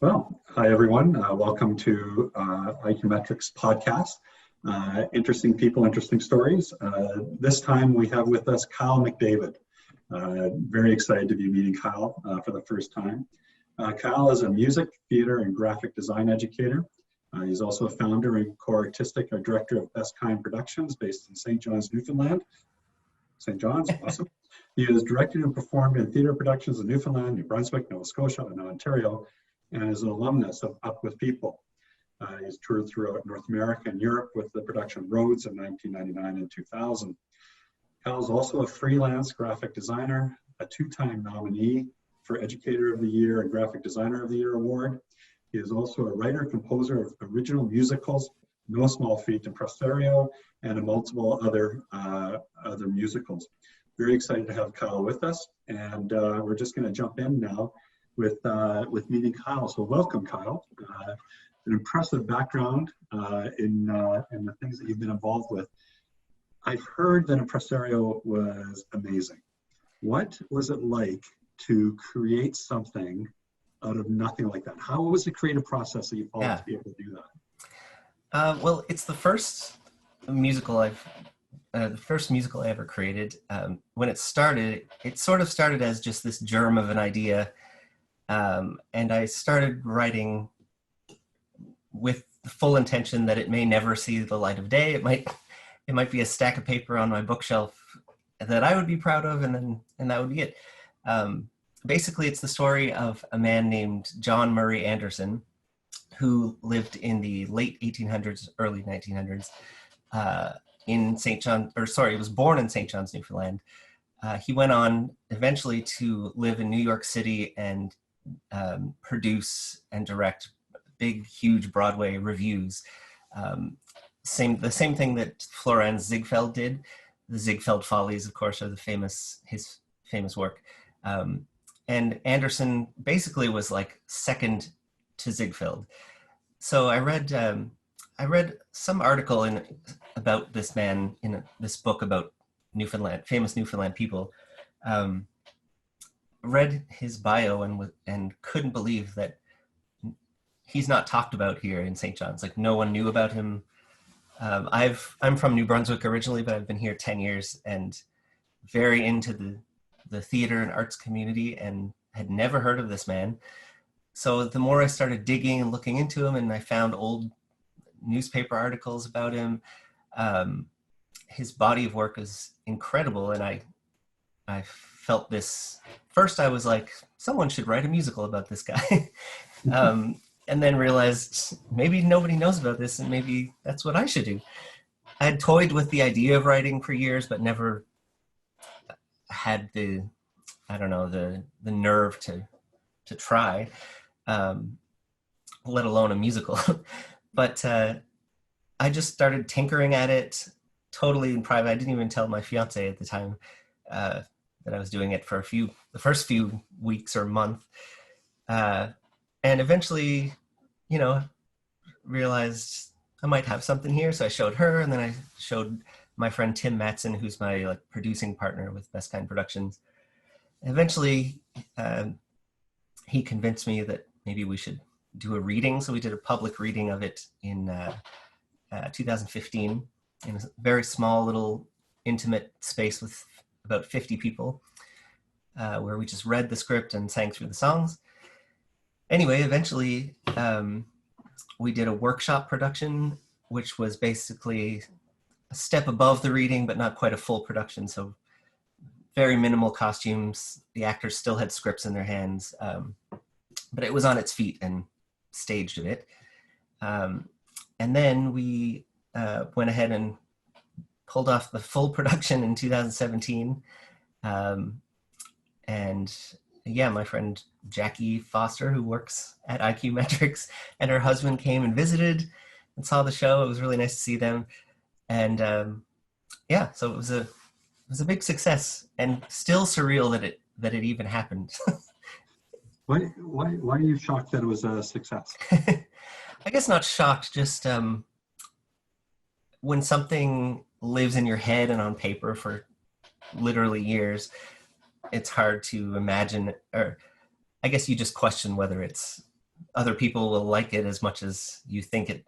Well, hi everyone. Welcome to iQU Metrics podcast. Interesting people, interesting stories. This time we have with us Kyle McDavid. Very excited to be meeting Kyle for the first time. Kyle is a music, theater, and graphic design educator. He's also a founder and co-artistic director of Best Kind Productions based in St. John's, Newfoundland. St. John's, awesome. He has directed and performed in theater productions in Newfoundland, New Brunswick, Nova Scotia, and Ontario, and is an alumnus of Up With People. He's toured throughout North America and Europe with the production Rhodes in 1999 and 2000. Kyle's also a freelance graphic designer, a two-time nominee for Educator of the Year and Graphic Designer of the Year award. He is also a writer, composer of original musicals, No Small Feat, Impresario, and multiple other musicals. Very excited to have Kyle with us, and we're just going to jump in now with meeting Kyle. So welcome, Kyle. An impressive background in the things that you've been involved with. I've heard that Impresario was amazing. What was it like to create something out of nothing like that? How was the creative process that you followed to be able to do that? Well, it's the first musical I ever created. When it started, it sort of started as just this germ of an idea. And I started writing with the full intention that it may never see the light of day. It might be a stack of paper on my bookshelf that I would be proud of, and that would be it. Basically, it's the story of a man named John Murray Anderson, who lived in the late 1800s, early 1900s, in St. John, he was born in St. John's, Newfoundland. He went on eventually to live in New York City and produce and direct big, huge Broadway revues. The same thing that Florian Ziegfeld did. The Ziegfeld Follies, of course, are his famous work. And Anderson basically was like second to Ziegfeld. So I read some article about this man in this book about famous Newfoundland people. Read his bio and couldn't believe that he's not talked about here in St. John's. Like, no one knew about him. I'm from New Brunswick originally, but I've been here 10 years and very into the theater and arts community and had never heard of this man. So the more I started digging and looking into him, and I found old newspaper articles about him, his body of work is incredible. And I felt this. First, I was like, someone should write a musical about this guy. And then realized maybe nobody knows about this, and maybe that's what I should do. I had toyed with the idea of writing for years, but never had the nerve to try, let alone a musical. But I just started tinkering at it totally in private. I didn't even tell my fiance at the time that I was doing it for the first few weeks or month. And eventually, realized I might have something here. So I showed her, and then I showed my friend Tim Matson, who's my producing partner with Best Kind Productions. And eventually, he convinced me that maybe we should do a reading. So we did a public reading of it in 2015 in a very small little intimate space with about 50 people, where we just read the script and sang through the songs. Anyway, eventually we did a workshop production, which was basically a step above the reading, but not quite a full production. So very minimal costumes. The actors still had scripts in their hands, but it was on its feet and staged a bit. And then we went ahead and pulled off the full production in 2017. And yeah, my friend Jackie Foster, who works at iQU Metrics, and her husband came and visited and saw the show. It was really nice to see them. And so it was a big success, and still surreal that it even happened. Why are you shocked that it was a success? I guess not shocked, just when something lives in your head and on paper for literally years, it's hard to imagine, or I guess you just question whether it's other people will like it as much as you think it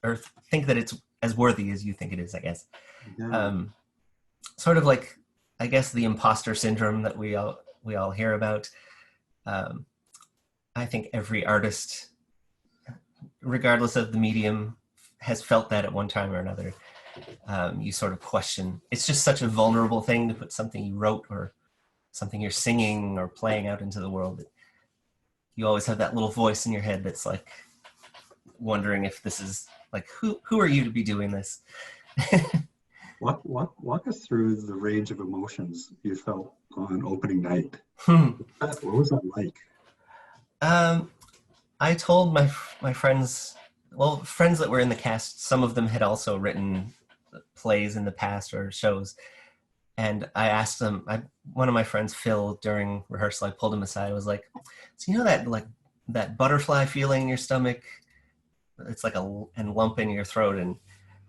or think that it's as worthy as you think it is, I guess. Yeah. Sort of like, I guess, the imposter syndrome that we all hear about. I think every artist, regardless of the medium, has felt that at one time or another. You sort of question. It's just such a vulnerable thing to put something you wrote or something you're singing or playing out into the world. You always have that little voice in your head that's like wondering if this is like, who are you to be doing this? Walk us through the range of emotions you felt on opening night. What was that like? I told my friends, well, friends that were in the cast, some of them had also written plays in the past or shows. And I asked them, one of my friends, Phil, during rehearsal, I pulled him aside. I was like, so you know that butterfly feeling in your stomach? It's like a lump in your throat and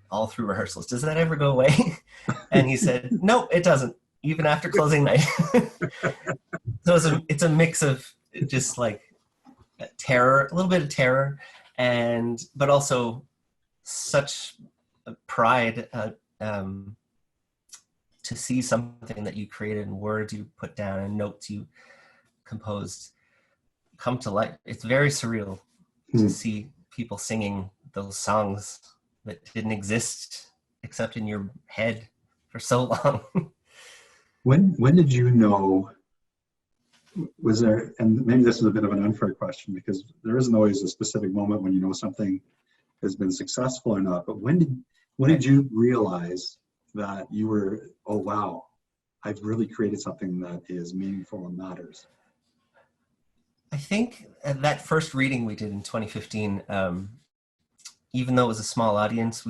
all through rehearsals. Does that ever go away? And he said, no, it doesn't, even after closing night. So it's a mix of just like terror, a little bit of terror, but also such pride to see something that you created and words you put down and notes you composed come to life. It's very surreal to see people singing those songs that didn't exist except in your head for so long. When did you know, was there, and maybe this is a bit of an unfair question because there isn't always a specific moment when you know something has been successful or not, but when did you realize that you were, oh wow, I've really created something that is meaningful and matters? I think at that first reading we did in 2015, even though it was a small audience,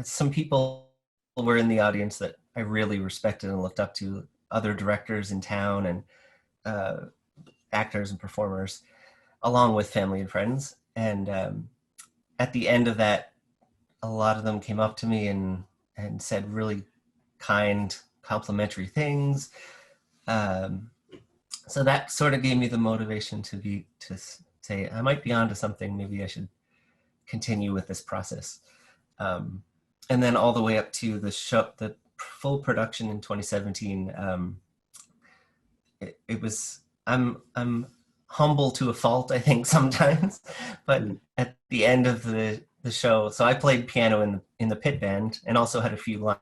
some people were in the audience that I really respected and looked up to, other directors in town and actors and performers, along with family and friends. And at the end of that, a lot of them came up to me and said really kind, complimentary things. So that sort of gave me the motivation to say, I might be onto something. Maybe I should continue with this process. And then all the way up to the full production in 2017. It was, I'm humble to a fault, I think, sometimes, but at the end of the show, so I played piano in the pit band and also had a few lines.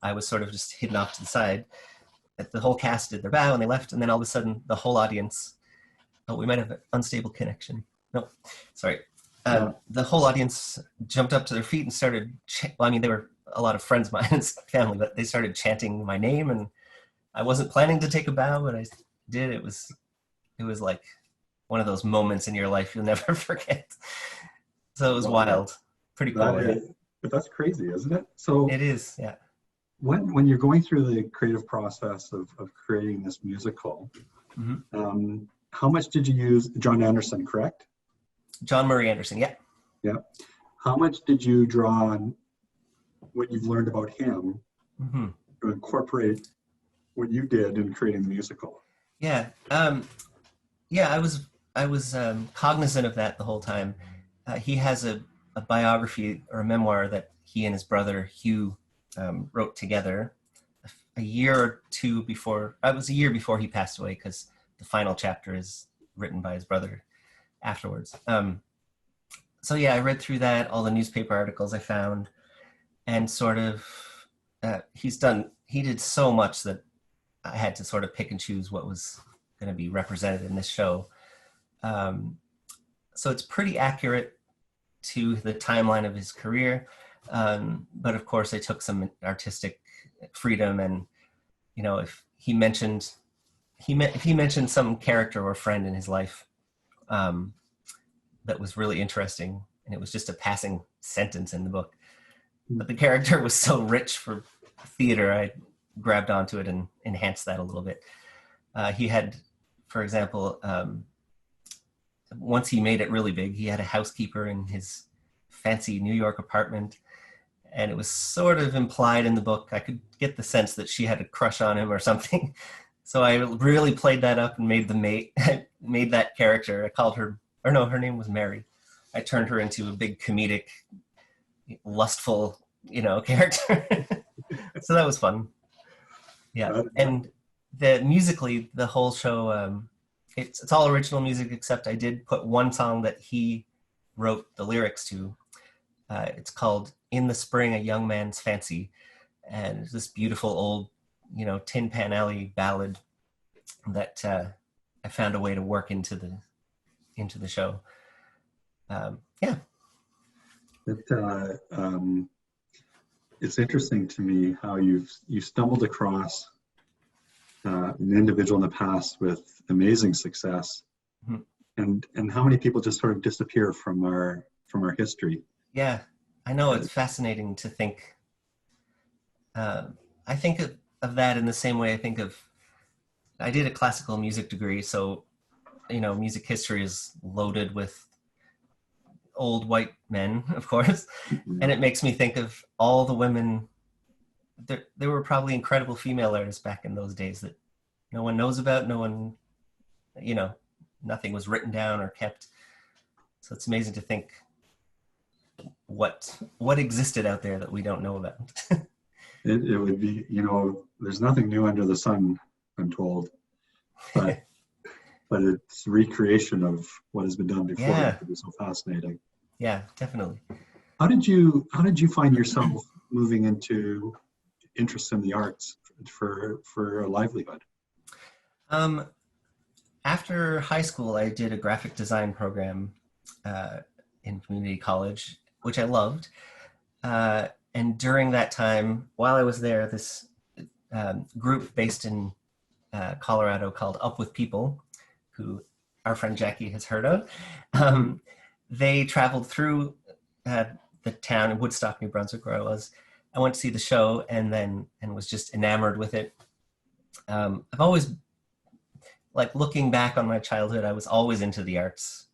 I was sort of just hidden off to the side. The whole cast did their bow and they left, and then all of a sudden the whole audience, oh, we might have an unstable connection. No, sorry. The whole audience jumped up to their feet and started, well, I mean, they were a lot of friends of mine and family, but they started chanting my name, and I wasn't planning to take a bow, but I did. It was like one of those moments in your life you'll never forget. So it was wild, pretty cool. But that's crazy, isn't it? So it is, yeah. When you're going through the creative process of creating this musical, how much did you use John Anderson, correct? John Murray Anderson, yeah. Yeah. How much did you draw on what you've learned about him to incorporate what you did in creating the musical? Yeah. I was cognizant of that the whole time. He has a biography or a memoir that he and his brother Hugh wrote together a year or two before. It was a year before he passed away, because the final chapter is written by his brother afterwards. So yeah, I read through that, all the newspaper articles I found, and sort of he did so much that I had to sort of pick and choose what was going to be represented in this show. So it's pretty accurate to the timeline of his career. But of course I took some artistic freedom, and, you know, if he mentioned some character or friend in his life that was really interesting, and it was just a passing sentence in the book, but the character was so rich for theater, I grabbed onto it and enhanced that a little bit. He had, for example, once he made it really big, he had a housekeeper in his fancy New York apartment, and it was sort of implied in the book. I could get the sense that she had a crush on him or something. So I really played that up and made made that character. I called her, or no, her name was Mary. I turned her into a big comedic, lustful, character. So that was fun. Yeah, and musically, the whole show, it's all original music, except I did put one song that he wrote the lyrics to. It's called "In the Spring, a Young Man's Fancy," and it's this beautiful old, Tin Pan Alley ballad that I found a way to work into the show. Yeah. It's interesting to me how you stumbled across an individual in the past with amazing success, mm-hmm. and how many people just sort of disappear from our history. Yeah, I know. It's fascinating to think. I think of that in the same way I did a classical music degree, so music history is loaded with old white men, of course, and it makes me think of all the women. There were probably incredible female artists back in those days that no one knows about. No one, nothing was written down or kept. So it's amazing to think what existed out there that we don't know about. It would be, there's nothing new under the sun, I'm told, but it's recreation of what has been done before. Yeah. It was so fascinating. Yeah, definitely. How did you find yourself moving into interest in the arts for a livelihood? After high school, I did a graphic design program in community college, which I loved. And during that time, while I was there, this group based in Colorado called Up With People, who our friend Jackie has heard of, they traveled through the town in Woodstock, New Brunswick, where I was. I went to see the show and was just enamored with it. I've always, looking back on my childhood, I was always into the arts.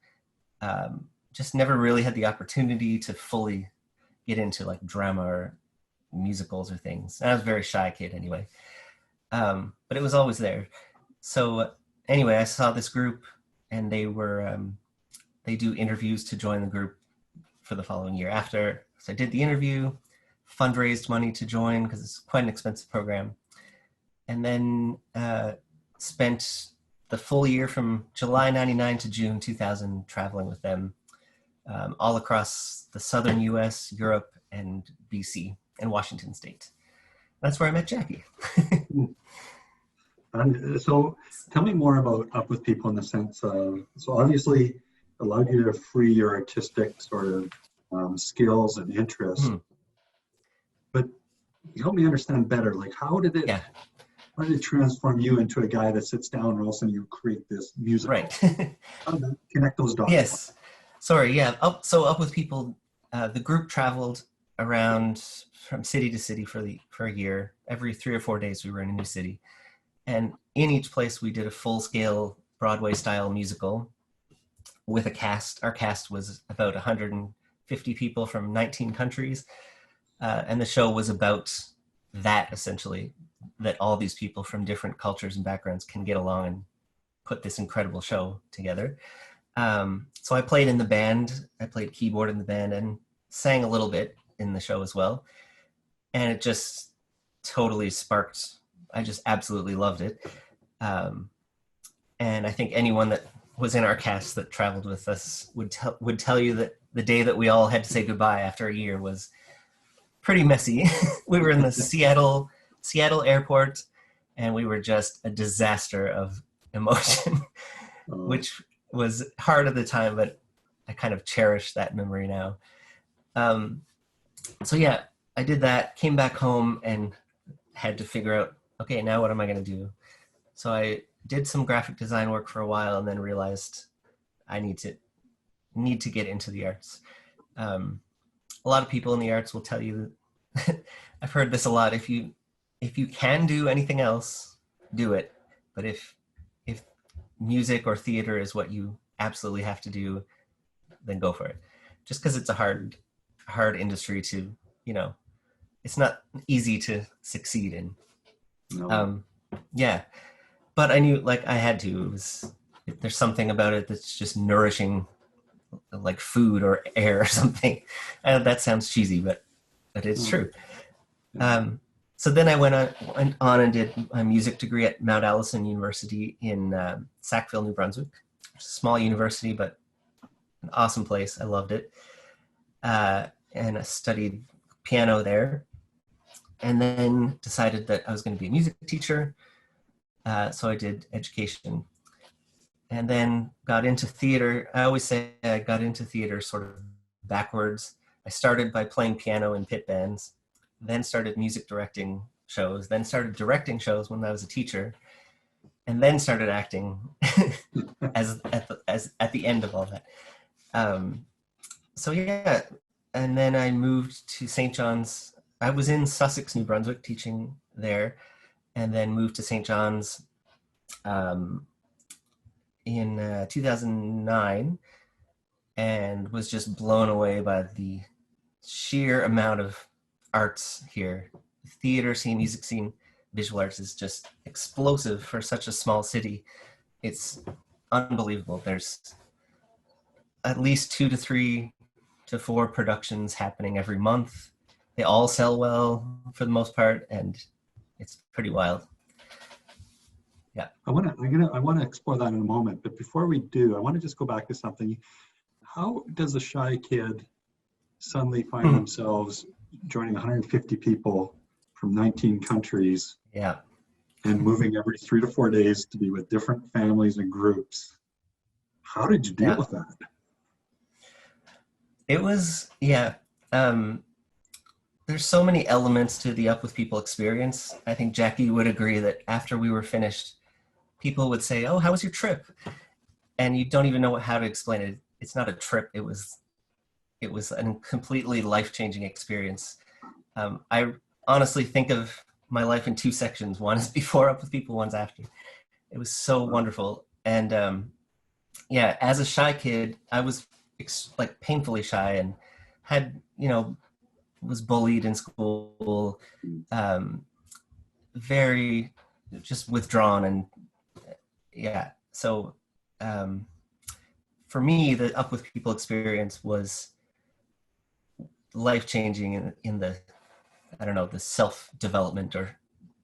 Just never really had the opportunity to fully get into drama or musicals or things. I was a very shy kid anyway, but it was always there. So anyway, I saw this group and they do interviews to join the group for the following year. So I did the interview, fundraised money to join because it's quite an expensive program, and then spent the full year from July 99 to June 2000 traveling with them all across the southern US, Europe, and BC, and Washington State. That's where I met Jackie. So tell me more about Up With People in the sense of, so obviously allowed you to free your artistic sort of skills and interests, but help me understand better, how did it transform you into a guy that sits down and all of a sudden you create this music? Right. How do you connect those dots? Yes. Sorry, yeah. Up With People, the group traveled around from city to city for a year. Every 3 or 4 days we were in a new city. And in each place we did a full-scale Broadway-style musical with a cast. Our cast was about 150 people from 19 countries. And the show was about that, essentially, that all these people from different cultures and backgrounds can get along and put this incredible show together. So I played in the band. I played keyboard in the band and sang a little bit in the show as well. And it just totally sparked. I just absolutely loved it. And I think anyone that was in our cast that traveled with us would tell you that the day that we all had to say goodbye after a year was pretty messy. We were in the Seattle airport, and we were just a disaster of emotion, which was hard at the time, but I kind of cherish that memory now. So yeah, I did that, came back home and had to figure out, okay, now what am I going to do? So I did some graphic design work for a while and then realized I need to get into the arts. A lot of people in the arts will tell you that I've heard this a lot. If you can do anything else, do it. But if music or theater is what you absolutely have to do, then go for it. Just because it's a hard industry to, it's not easy to succeed in. No. Yeah. but I knew like I had to. There's something about it that's just nourishing, like food or air or something. That sounds cheesy, but it's true. So then I went on and did my music degree at Mount Allison University in Sackville, New Brunswick. It's a small university, but an awesome place. I loved it. And I studied piano there, and then decided that I was going to be a music teacher. So I did education, and then got into theater. I always say I got into theater sort of backwards. I started by playing piano in pit bands, then started music directing shows, then started directing shows when I was a teacher, and then started acting as at the end of all that. So yeah, and then I moved to St. John's. I was in Sussex, New Brunswick, teaching there, and then moved to St. John's in 2009, and was just blown away by the sheer amount of arts here. The theater scene, music scene, visual arts is just explosive for such a small city. It's unbelievable. There's at least 2 to 3 to 4 productions happening every month. They all sell well for the most part, and it's pretty wild. Yeah. I want to explore that in a moment, but before we do, I want to just go back to something. How does a shy kid suddenly find themselves joining 150 people from 19 countries? Yeah. And moving every 3 to 4 days to be with different families and groups? How did you deal with that? It was, there's so many elements to the Up With People experience. I think Jackie would agree that after we were finished, people would say, "Oh, how was your trip?" And you don't even know how to explain it. It's not a trip. It was a completely life-changing experience. I honestly think of my life in 2 sections. One is before Up With People, one's after. It was so wonderful. And as a shy kid, I was like painfully shy and had, was bullied in school, very just withdrawn. And so for me, the Up With People experience was life-changing in the, the self-development or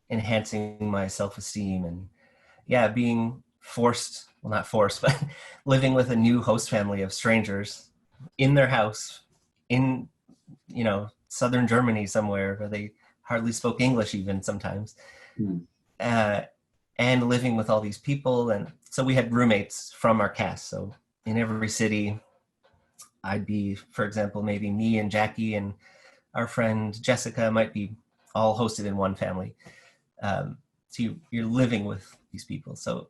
enhancing my self-esteem, and being forced, well, not forced, but living with a new host family of strangers in their house in, southern Germany somewhere where they hardly spoke English even sometimes. And living with all these people. And so we had roommates from our cast. So in every city, I'd be, for example, maybe me and Jackie and our friend Jessica might be all hosted in one family. So you're living with these people. So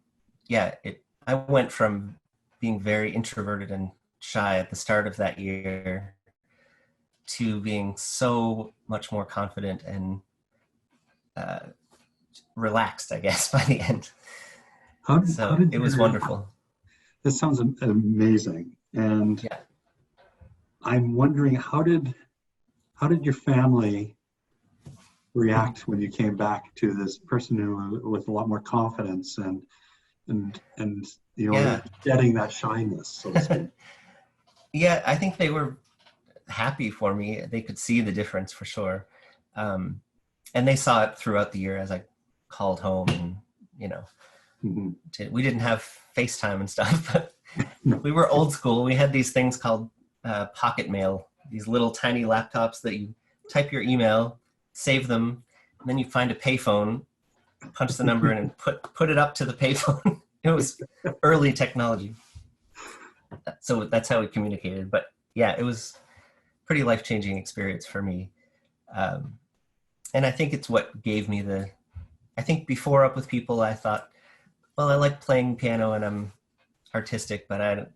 I went from being very introverted and shy at the start of that year to being so much more confident and relaxed, I guess, by the end. It was wonderful. This sounds amazing. And I'm wondering, how did your family react when you came back to this person who with a lot more confidence and getting that shyness, so to speak? I think they were happy for me. They could see the difference for sure. And they saw it throughout the year as I called home and, we didn't have FaceTime and stuff, but we were old school. We had these things called pocket mail, these little tiny laptops that you type your email, save them, and then you find a payphone, punch the number in, and put it up to the payphone. It was early technology. So that's how we communicated. But it was a pretty life-changing experience for me. And I think it's what gave me I think before Up With People, I thought, well, I like playing piano and I'm artistic, but I'm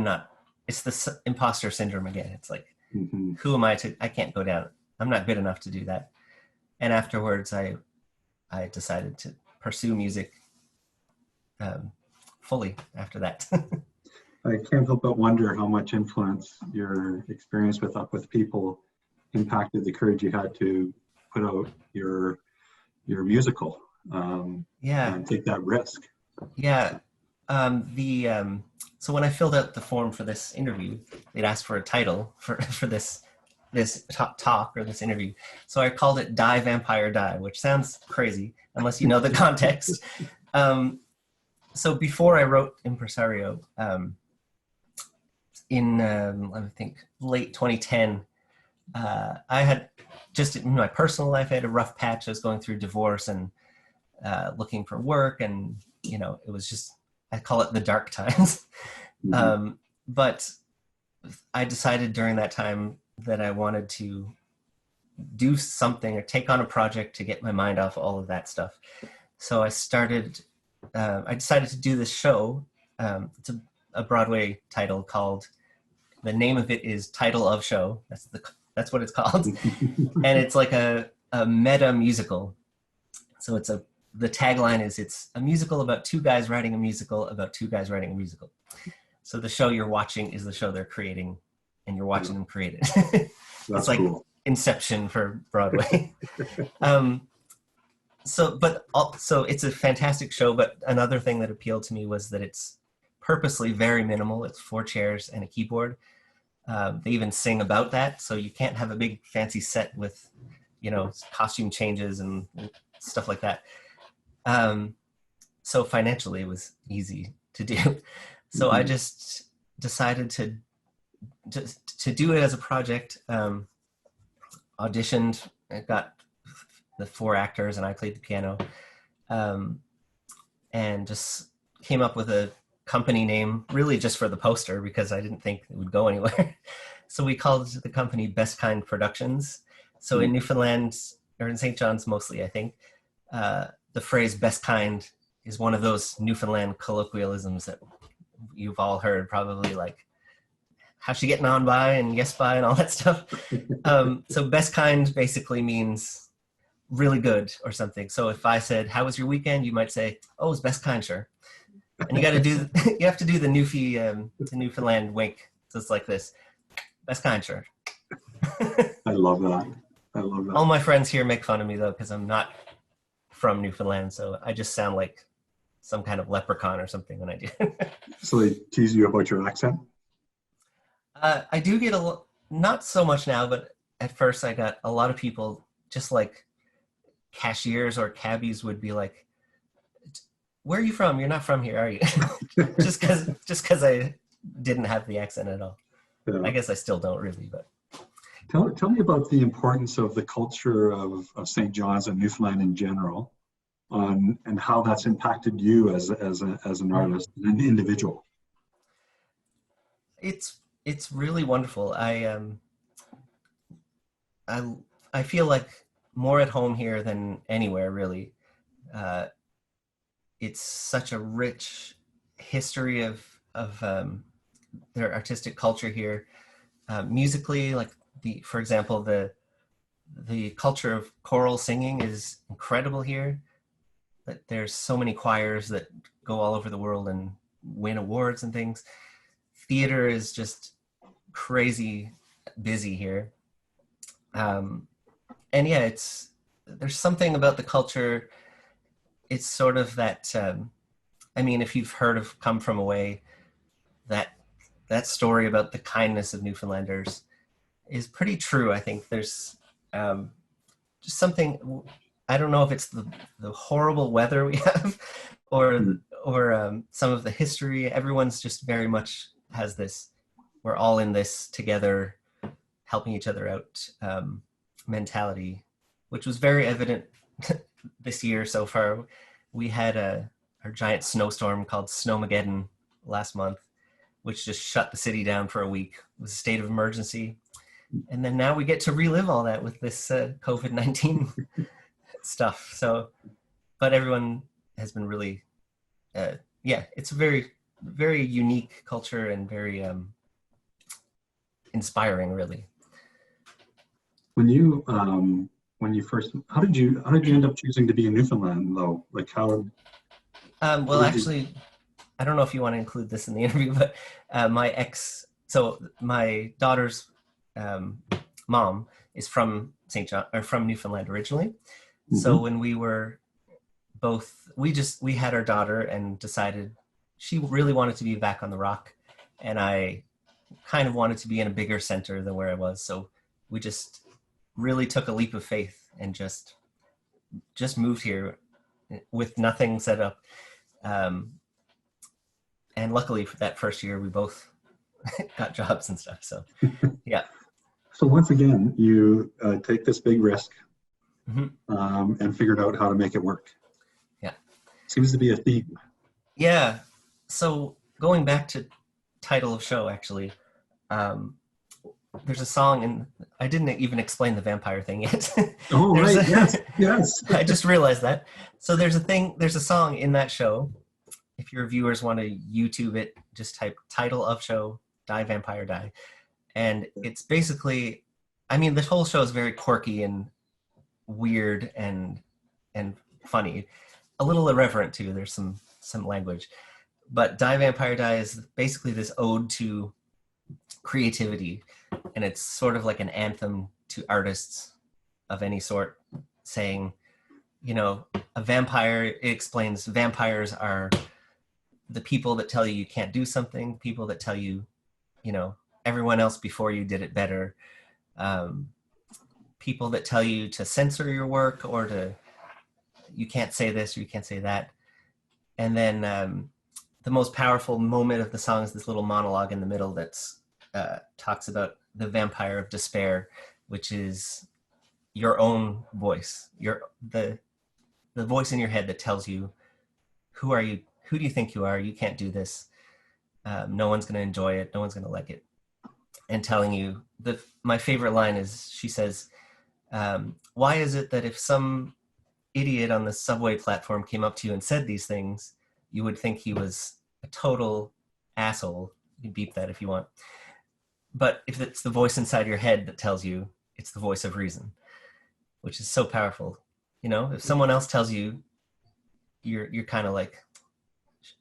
not. It's the imposter syndrome again. It's like, who am I I can't go down. I'm not good enough to do that. And afterwards, I decided to pursue music fully after that. I can't help but wonder how much influence your experience with Up With People impacted the courage you had to put out your musical. Yeah. and take that risk. Yeah. So when I filled out the form for this interview, they'd asked for a title for this talk or this interview. So I called it Die Vampire Die, which sounds crazy unless you know the context. So before I wrote Impresario, in I think late 2010, I had just in my personal life, I had a rough patch. I was going through divorce and looking for work, and it was just, I call it the dark times. Mm-hmm. But I decided during that time that I wanted to do something or take on a project to get my mind off all of that stuff. So I decided to do this show. It's a Broadway title called, the name of it is Title of Show. That's what it's called. And it's like a meta musical. So the tagline is, it's a musical about two guys writing a musical about two guys writing a musical. So the show you're watching is the show they're creating, and you're watching them create it. It's like cool. Inception for Broadway. So it's a fantastic show, but another thing that appealed to me was that it's purposely very minimal. It's 4 chairs and a keyboard. They even sing about that, so you can't have a big fancy set with, costume changes and stuff like that. So financially it was easy to do. So I just decided to do it as a project. Auditioned, I got the 4 actors and I played the piano, and just came up with a company name really just for the poster because I didn't think it would go anywhere. So we called the company Best Kind Productions. So in Newfoundland, or in St. John's mostly, I think, the phrase best kind is one of those Newfoundland colloquialisms that you've all heard, probably, like, how's she getting on by and yes by and all that stuff. So best kind basically means really good or something. So if I said, how was your weekend? You might say, oh, it was best kind, sure. And you have to do the Newfoundland wink. So it's like this, best kind, sure. I love that. All my friends here make fun of me though, because I'm not from Newfoundland. So I just sound like some kind of leprechaun or something when I do. So they tease you about your accent? I do get not so much now, but at first I got a lot of people, just like cashiers or cabbies would be like, where are you from? You're not from here, are you? just because I didn't have the accent at all. Yeah. I guess I still don't really, but. Tell me about the importance of the culture of St. John's and Newfoundland in general, and how that's impacted you as an artist, an individual. It's really wonderful. I feel like more at home here than anywhere, really. It's such a rich history of their artistic culture here. Musically, like for example, the culture of choral singing is incredible here. That there's so many choirs that go all over the world and win awards and things. Theater is just crazy busy here. And yeah, there's something about the culture. It's sort of that, if you've heard of Come From Away, that story about the kindness of Newfoundlanders is pretty true. I think there's just something, I don't know if it's the horrible weather we have or some of the history. Everyone's just very much has this, we're all in this together, helping each other out mentality, which was very evident this year so far. We had our giant snowstorm called Snowmageddon last month, which just shut the city down for a week. It was a state of emergency. And then now we get to relive all that with this COVID-19 stuff. So, but everyone has been really, it's a very, very unique culture and very inspiring, really. When you first, how did you end up choosing to be in Newfoundland though? Like how? Well, actually, I don't know if you want to include this in the interview, but my daughter's mom is from St. John, or from Newfoundland originally. Mm-hmm. So when we were we had our daughter and decided she really wanted to be back on the rock, and I kind of wanted to be in a bigger center than where I was. So we just really took a leap of faith and just moved here with nothing set up. And luckily for that first year, we both got jobs and stuff. So yeah. So once again, you take this big risk Mm-hmm. and figured out how to make it work. Yeah. Seems to be a theme. Yeah. So going back to title of show, actually, there's a song, and I didn't even explain the vampire thing yet. Oh, right. Yes. I just realized that. So there's a song in that show. If your viewers want to YouTube it, just type title of show, Die Vampire Die. And it's basically, I mean, the whole show is very quirky and weird and funny. A little irreverent too. There's some language. But Die Vampire Die is basically this ode to creativity. And it's sort of like an anthem to artists of any sort, saying, you know, a vampire, it explains vampires are the people that tell you can't do something, people that tell you, you know, everyone else before you did it better, people that tell you to censor your work or you can't say this or you can't say that. And then the most powerful moment of the song is this little monologue in the middle that's talks about the vampire of despair, which is your own voice, the voice in your head that tells you, who are you? Who do you think you are? You can't do this. No one's going to enjoy it. No one's going to like it. And telling you, my favorite line is, she says, why is it that if some idiot on the subway platform came up to you and said these things, you would think he was a total asshole? You can beep that if you want. But if it's the voice inside your head that tells you, it's the voice of reason, which is so powerful. You know, if someone else tells you, you're kind of like,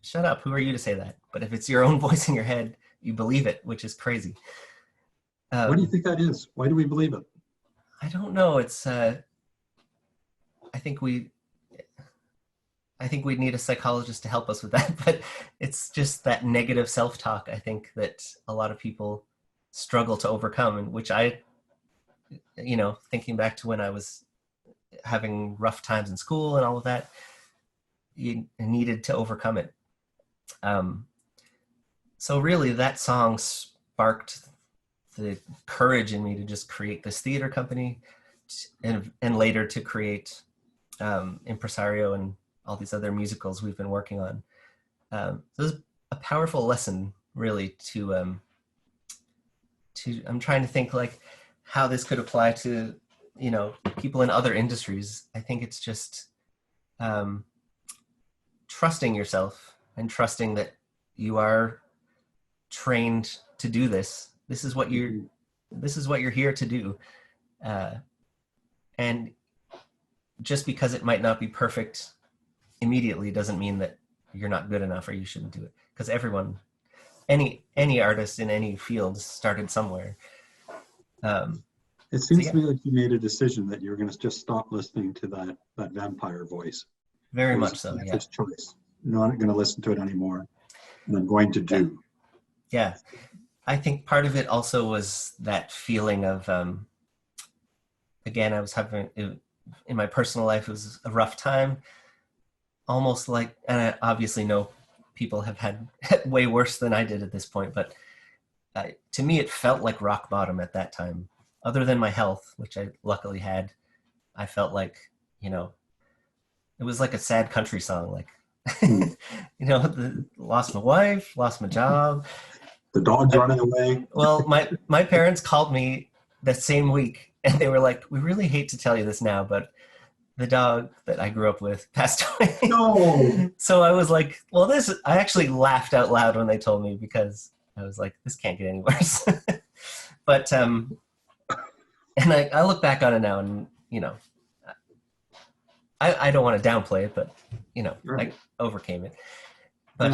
shut up, who are you to say that? But if it's your own voice in your head, you believe it, which is crazy. Why do you think that is? Why do we believe it? I don't know. It's I think we need a psychologist to help us with that, but it's just that negative self-talk, I think, that a lot of people struggle to overcome, and which I, you know, thinking back to when I was having rough times in school and all of that, you needed to overcome it. So really that song sparked the courage in me to just create this theater company and later to create Impresario and all these other musicals we've been working on. So it was a powerful lesson, really, I'm trying to think like how this could apply to, you know, people in other industries. I think it's just trusting yourself and trusting that you are trained to do this. This is what you're here to do. And just because it might not be perfect immediately doesn't mean that you're not good enough or you shouldn't do it. Because everyone, any artist in any field started somewhere. It seems to me like you made a decision that you were going to just stop listening to that vampire voice. Very much so, yeah. It's choice. I'm not going to listen to it anymore, and I'm going to do. Yeah. I think part of it also was that feeling of, again, I was having, in my personal life, it was a rough time, almost like, and I obviously know people have had way worse than I did at this point, but to me, it felt like rock bottom at that time. Other than my health, which I luckily had, I felt like, you know, it was like a sad country song, like, you know, lost my wife, lost my job. The dog's running away. Well, my parents called me that same week and they were like, we really hate to tell you this now, but the dog that I grew up with passed away. No. So I was like, well, I actually laughed out loud when they told me, because I was like, this can't get any worse. But, and I look back on it now and, you know, I don't want to downplay it, but, you know, right. I overcame it. But,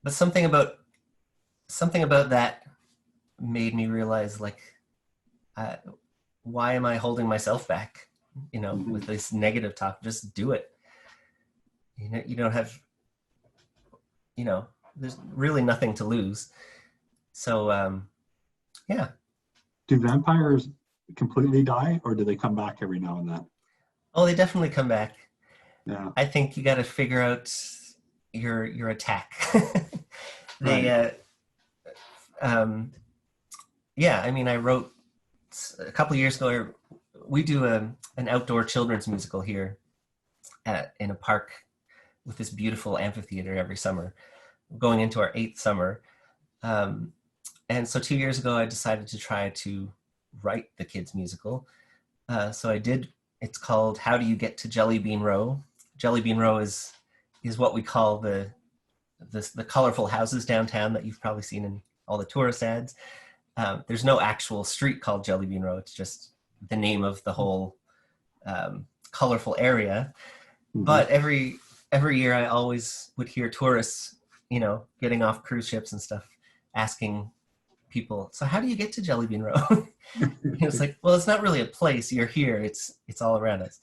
but something about that made me realize, like, why am I holding myself back, you know, with this negative talk? Just do it. you don't have, there's really nothing to lose. So, yeah. Do vampires completely die, or do they come back every now and then? Oh, they definitely come back. Yeah. I think you got to figure out your attack. They, Right. yeah, I mean, I wrote a couple of years ago, we do an outdoor children's musical here in a park with this beautiful amphitheater every summer, going into our 8th summer. And so 2 years ago, I decided to try to write the kids musical. So I did. It's called How Do You Get to Jellybean Row? Jellybean Row is what we call the colorful houses downtown that you've probably seen in all the tourist ads. There's no actual street called Jellybean Row. It's just the name of the whole colorful area. Mm-hmm. But every year I always would hear tourists, getting off cruise ships and stuff, asking people, so how do you get to Jellybean Row? It's like, well, it's not really a place. You're here. It's all around us.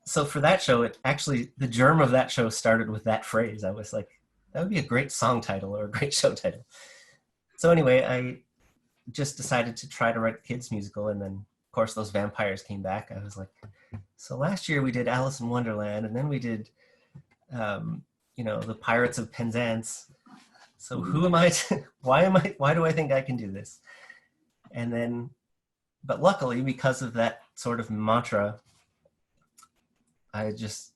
So for that show, the germ of that show started with that phrase. I was like, that would be a great song title or a great show title. So anyway, I just decided to try to write a kids musical. And then, of course, those vampires came back. I was like, so last year we did Alice in Wonderland, and then we did, the Pirates of Penzance. So who am I? Why do I think I can do this? And then, but luckily, because of that sort of mantra, I just,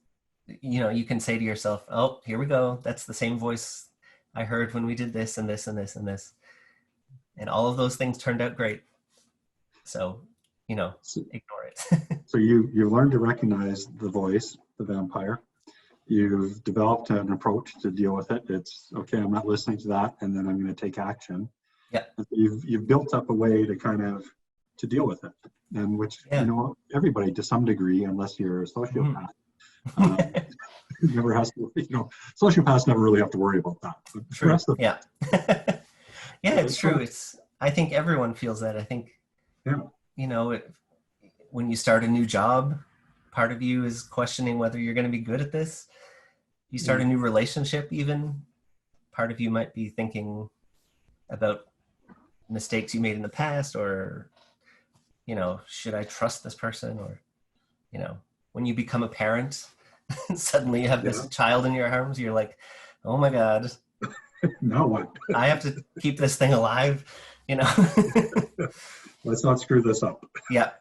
you can say to yourself, oh, here we go. That's the same voice I heard when we did this and this and this and this. And all of those things turned out great. So, ignore it. So you learned to recognize the voice, the vampire. You've developed an approach to deal with it. It's okay, I'm not listening to that, and then I'm going to take action. Yeah. You've built up a way to kind of to deal with it, and which everybody to some degree, unless you're a sociopath, never has to. Sociopaths never really have to worry about that. True. Yeah. Yeah, it's true. I think everyone feels that. I think, when you start a new job, part of you is questioning whether you're going to be good at this. You start a new relationship, even part of you might be thinking about mistakes you made in the past, or, should I trust this person? Or, when you become a parent, suddenly you have this child in your arms, you're like, oh my God. Now what? I have to keep this thing alive, Let's not screw this up. Yeah.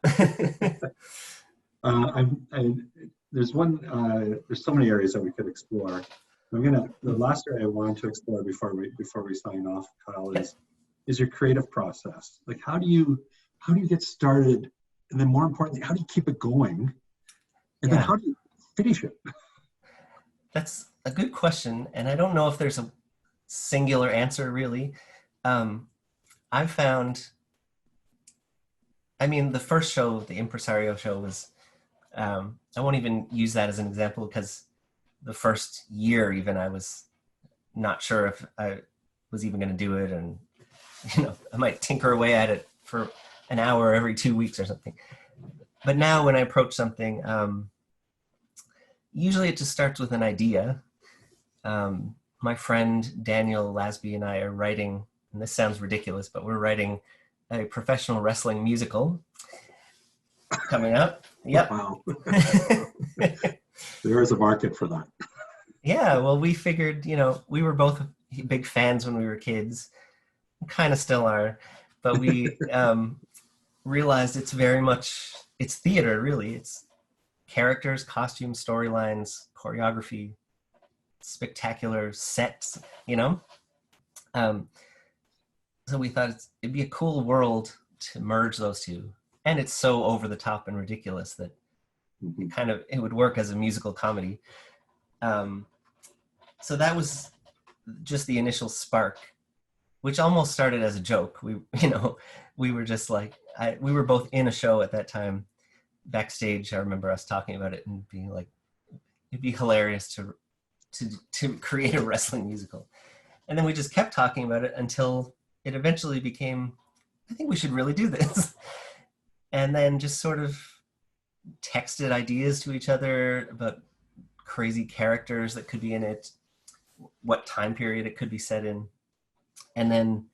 There's so many areas that we could explore. The last area I wanted to explore before we sign off, Kyle, is your creative process. Like, how do you get started, and then more importantly, how do you keep it going, and then how do you finish it? That's a good question, and I don't know if there's a singular answer really. I found, the first show, the Impresario show, was, I won't even use that as an example, because the first year even I was not sure if I was even going to do it, and I might tinker away at it for an hour every 2 weeks or something. But now when I approach something, usually it just starts with an idea. My friend Daniel Lasby and I are writing, and this sounds ridiculous, but we're writing a professional wrestling musical coming up. Yep. Wow. There is a market for that. Yeah, well, we figured, we were both big fans when we were kids, kind of still are, but we realized it's theater, really. It's characters, costumes, storylines, choreography, spectacular sets, so we thought it'd be a cool world to merge those two, and it's so over the top and ridiculous that it would work as a musical comedy. So that was just the initial spark, which almost started as a joke. We were just like, we were both in a show at that time backstage. I remember us talking about it and being like, it'd be hilarious to create a wrestling musical. And then we just kept talking about it until it eventually became, I think we should really do this. And then just sort of texted ideas to each other about crazy characters that could be in it, what time period it could be set in. And then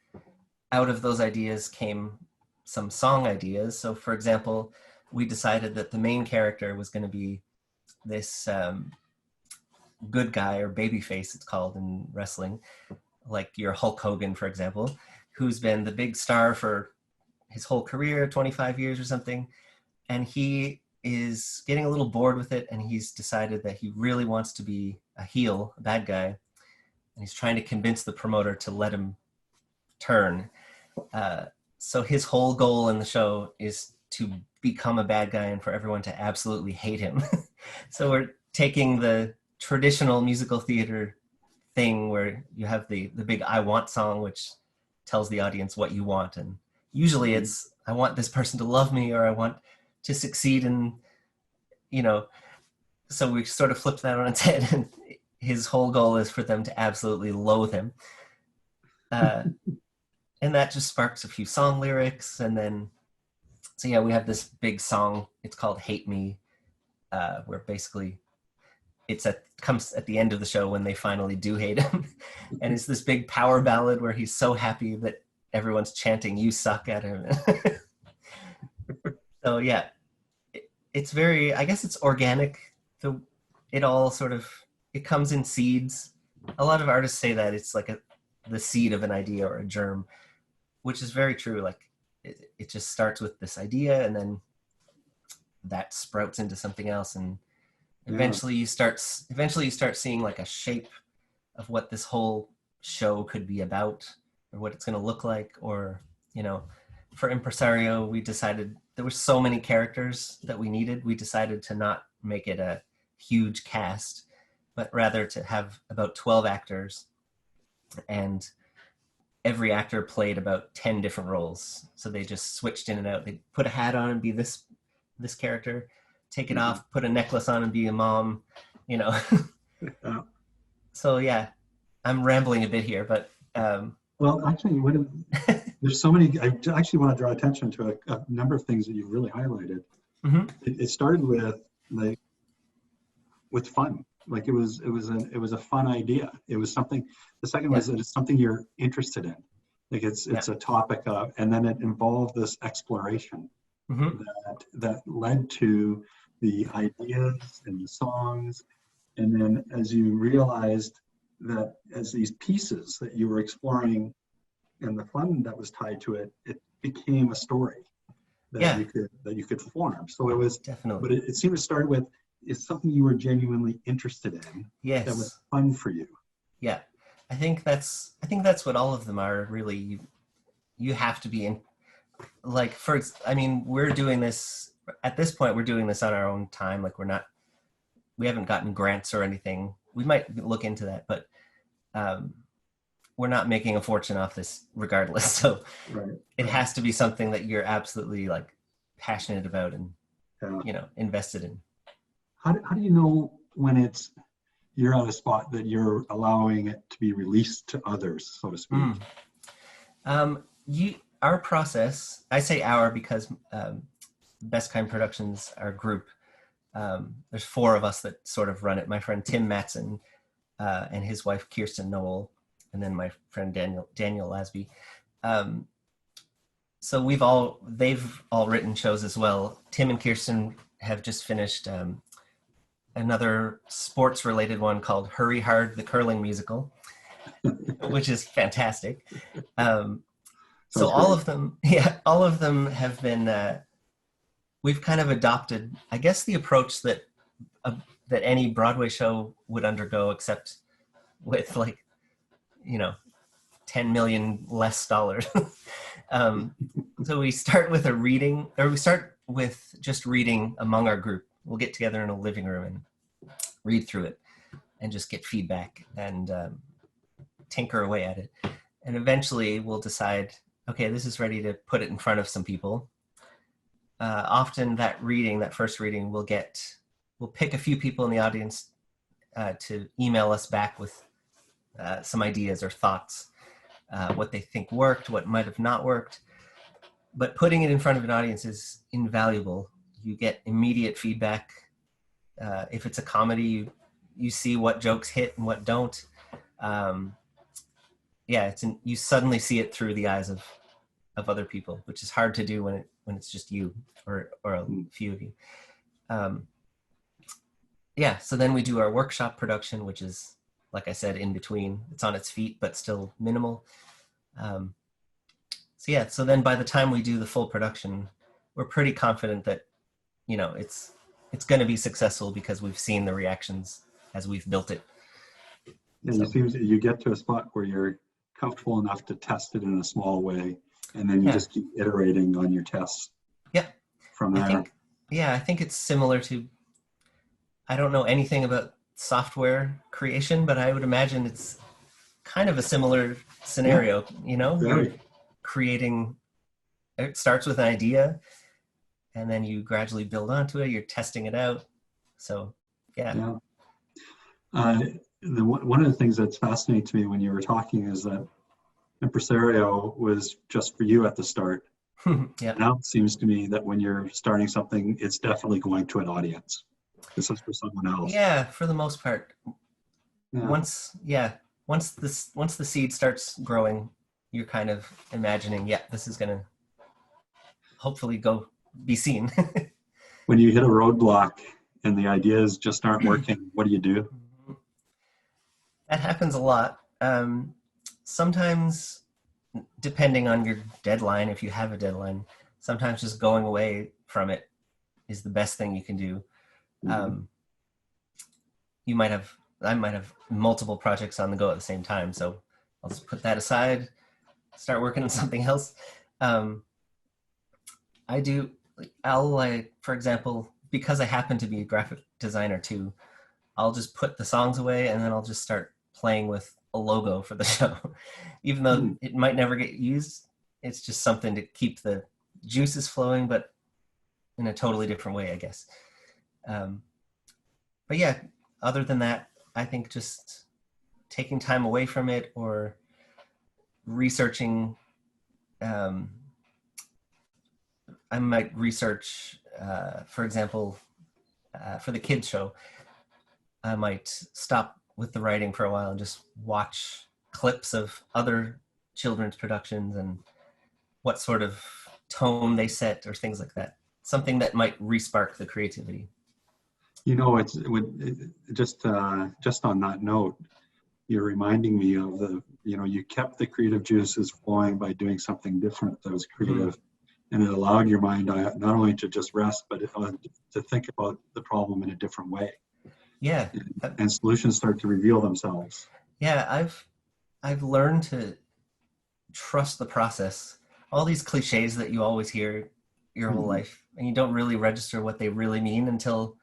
out of those ideas came some song ideas. So for example, we decided that the main character was going to be this good guy, or babyface it's called in wrestling, like your Hulk Hogan, for example, who's been the big star for his whole career, 25 years or something. And he is getting a little bored with it, and he's decided that he really wants to be a heel, a bad guy. And he's trying to convince the promoter to let him turn. So his whole goal in the show is to become a bad guy and for everyone to absolutely hate him. So we're taking the traditional musical theater thing where you have the big I want song, which tells the audience what you want. And usually it's, I want this person to love me, or I want to succeed. And, you know, so we sort of flipped that on its head, and his whole goal is for them to absolutely loathe him. And that just sparks a few song lyrics. And then, so yeah, we have this big song, it's called Hate Me, where basically comes at the end of the show when they finally do hate him. And it's this big power ballad where he's so happy that everyone's chanting, "You suck" at him. So yeah, it's very, I guess it's organic. It all sort of, it comes in seeds. A lot of artists say that it's like the seed of an idea or a germ, which is very true. Like it just starts with this idea, and then that sprouts into something else, and eventually you start seeing like a shape of what this whole show could be about, or what it's going to look like. Or, you know, for Impresario, we decided there were so many characters that we needed. We decided to not make it a huge cast, but rather to have about 12 actors, and every actor played about 10 different roles. So they just switched in and out. They put a hat on and be this character, take it off, put a necklace on and be a mom, you know. So yeah, I'm rambling a bit here, but well, actually, there's so many. I actually want to draw attention to a number of things that you've really highlighted. Mm-hmm. It started with fun. Like it was a fun idea. It was something. The second was that it's something you're interested in. Like it's a topic of, and then it involved this exploration that led to the ideas and the songs. And then as you realized that as these pieces that you were exploring and the fun that was tied to it, it became a story that you could form. So it was definitely, but it seemed to start with, it's something you were genuinely interested in. Yes. That was fun for you. Yeah. I think that's what all of them are, really. You have to be in, like, we're doing this at this point, we're doing this on our own time. Like we haven't gotten grants or anything. We might look into that, but we're not making a fortune off this regardless. So it has to be something that you're absolutely like passionate about and, you know, invested in. How do you know when you're at a spot that you're allowing it to be released to others, so to speak? Our process, I say our because Best Kind Productions, our group, there's 4 of us that sort of run it. My friend Tim Matson and his wife Kirsten Noel, and then my friend Daniel Lasby. So they've all written shows as well. Tim and Kirsten have just finished another sports-related one called Hurry Hard, the Curling Musical, which is fantastic. So all of them have been, we've kind of adopted, I guess, the approach that any Broadway show would undergo, except with like, you know, 10 million less dollars. So we start with we start with just reading among our group. We'll get together in a living room and read through it and just get feedback and tinker away at it. And eventually we'll decide, okay, this is ready to put it in front of some people. Often that first reading, we'll pick a few people in the audience to email us back with some ideas or thoughts, what they think worked, what might have not worked. But putting it in front of an audience is invaluable. You get immediate feedback. If it's a comedy, you see what jokes hit and what don't. Yeah, you suddenly see it through the eyes of other people, which is hard to do when it's just you or a few of you. Yeah, so then we do our workshop production, which is, like I said, in between. It's on its feet, but still minimal. So yeah, so then by the time we do the full production, we're pretty confident that, it's going to be successful because we've seen the reactions as we've built it. And so, it seems that you get to a spot where you're comfortable enough to test it in a small way, and then you just keep iterating on your tests. Yeah. From there. I think it's similar to, I don't know anything about software creation, but I would imagine it's kind of a similar scenario, You're creating, it starts with an idea, and then you gradually build onto it, you're testing it out. So, yeah. One of the things that's fascinating to me when you were talking is that Impresario was just for you at the start. Yeah. Now it seems to me that when you're starting something, it's definitely going to an audience. This is for someone else. Yeah, for the most part. Yeah. Once the seed starts growing, you're kind of imagining, this is gonna hopefully go be seen. When you hit a roadblock and the ideas just aren't working, what do you do? That happens a lot. Sometimes, depending on your deadline, if you have a deadline, sometimes just going away from it is the best thing you can do. I might have multiple projects on the go at the same time, so I'll just put that aside, start working on something else. For example, because I happen to be a graphic designer too, I'll just put the songs away and then I'll just start playing with a logo for the show. Even though it might never get used, it's just something to keep the juices flowing, but in a totally different way, I guess. But yeah, other than that, I think just taking time away from it or researching. I might research, for example, for the kids show, I might stop with the writing for a while and just watch clips of other children's productions and what sort of tone they set or things like that. Something that might re-spark the creativity. Just on that note, you're reminding me of you kept the creative juices flowing by doing something different that was creative, and it allowed your mind not only to just rest, but to think about the problem in a different way. Yeah. And solutions start to reveal themselves. Yeah, I've learned to trust the process. All these cliches that you always hear your whole life, and you don't really register what they really mean until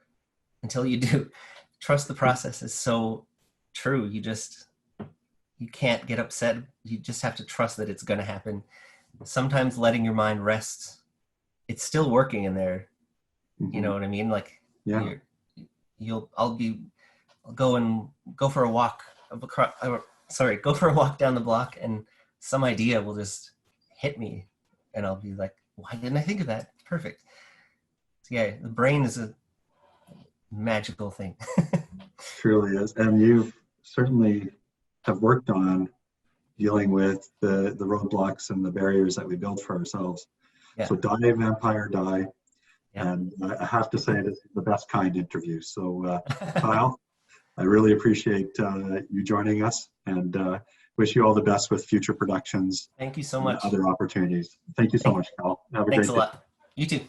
you do. Trust the process is so true. You can't get upset. You just have to trust that it's going to happen. Sometimes letting your mind rest, it's still working in there. You know what I mean? Like, I'll go for a walk. Go for a walk down the block, and some idea will just hit me, and I'll be like, "Why didn't I think of that? It's perfect." So yeah, the brain is a magical thing. Truly is, and you certainly have worked on dealing with the roadblocks and the barriers that we build for ourselves. Yeah. So die, vampire, die. Yeah. And I have to say it is the best kind interview. So Kyle, I really appreciate you joining us, and wish you all the best with future productions. Thank you so much. Other opportunities. Thank you so much, Kyle. Have a great day. Thanks a lot. You too.